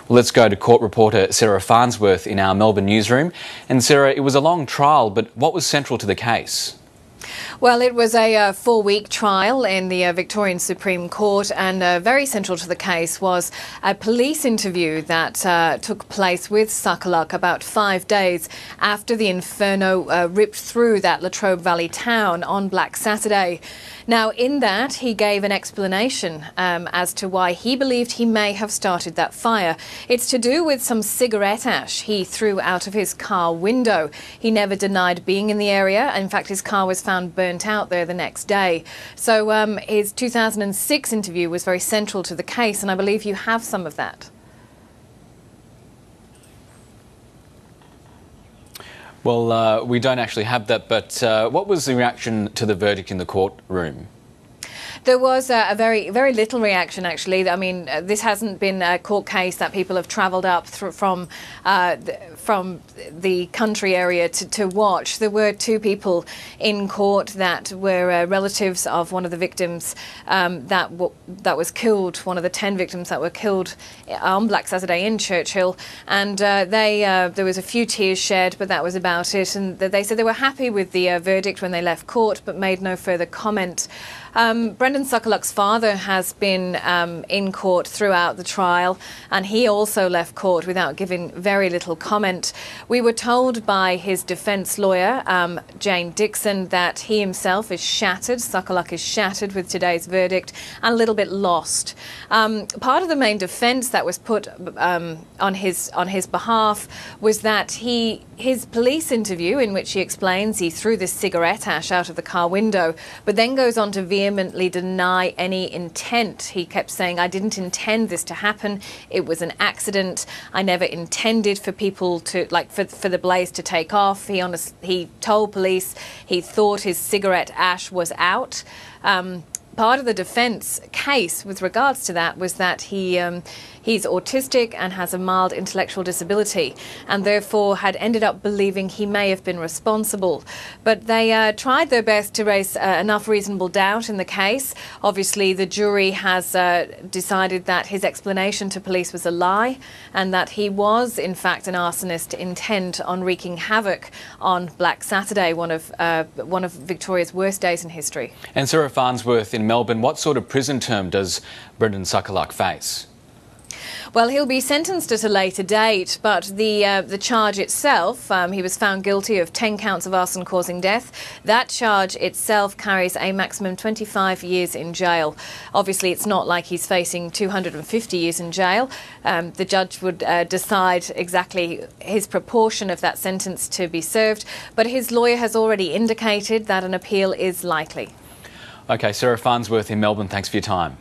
Well, let's go to court reporter Sarah Farnsworth in our Melbourne newsroom. And Sarah, it was a long trial, but what was central to the case? Well, it was a 4-week trial in the Victorian Supreme Court, and very central to the case was a police interview that took place with Sokaluk about 5 days after the inferno ripped through that Latrobe Valley town on Black Saturday. Now, in that, he gave an explanation as to why he believed he may have started that fire. It's to do with some cigarette ash he threw out of his car window. He never denied being in the area. In fact, his car was found burnt out there the next day. So his 2006 interview was very central to the case, and I believe you have some of that. Well, we don't actually have that, but what was the reaction to the verdict in the courtroom? There was a very little reaction, actually. I mean, this hasn't been a court case that people have travelled up from the country area to watch. There were 2 people in court that were relatives of one of the victims that was killed, one of the 10 victims that were killed on Black Saturday in Churchill. And there was a few tears shed, but that was about it. And they said they were happy with the verdict when they left court, but made no further comment. Brendan Sokaluk's father has been in court throughout the trial, and he also left court without giving very little comment. We were told by his defence lawyer, Jane Dixon, that he himself is shattered. Sokaluk is shattered with today's verdict and a little bit lost. Part of the main defence that was put on his behalf was that his police interview, in which he explains he threw this cigarette ash out of the car window, but then goes on to vehemently deny any intent. He kept saying, I didn't intend this to happen. It was an accident. I never intended for people to, for the blaze to take off. He told police he thought his cigarette ash was out. Part of the defence case with regards to that was that he's autistic and has a mild intellectual disability, and therefore had ended up believing he may have been responsible. But they tried their best to raise enough reasonable doubt in the case. Obviously, the jury has decided that his explanation to police was a lie, and that he was, in fact, an arsonist intent on wreaking havoc on Black Saturday, one of Victoria's worst days in history. And Sarah Farnsworth in Melbourne, what sort of prison term does Brendan Sokaluk face? Well, he'll be sentenced at a later date, but the charge itself, he was found guilty of 10 counts of arson causing death. That charge itself carries a maximum 25 years in jail. Obviously, it's not like he's facing 250 years in jail. The judge would decide exactly his proportion of that sentence to be served, but his lawyer has already indicated that an appeal is likely. OK, Sarah Farnsworth in Melbourne, thanks for your time.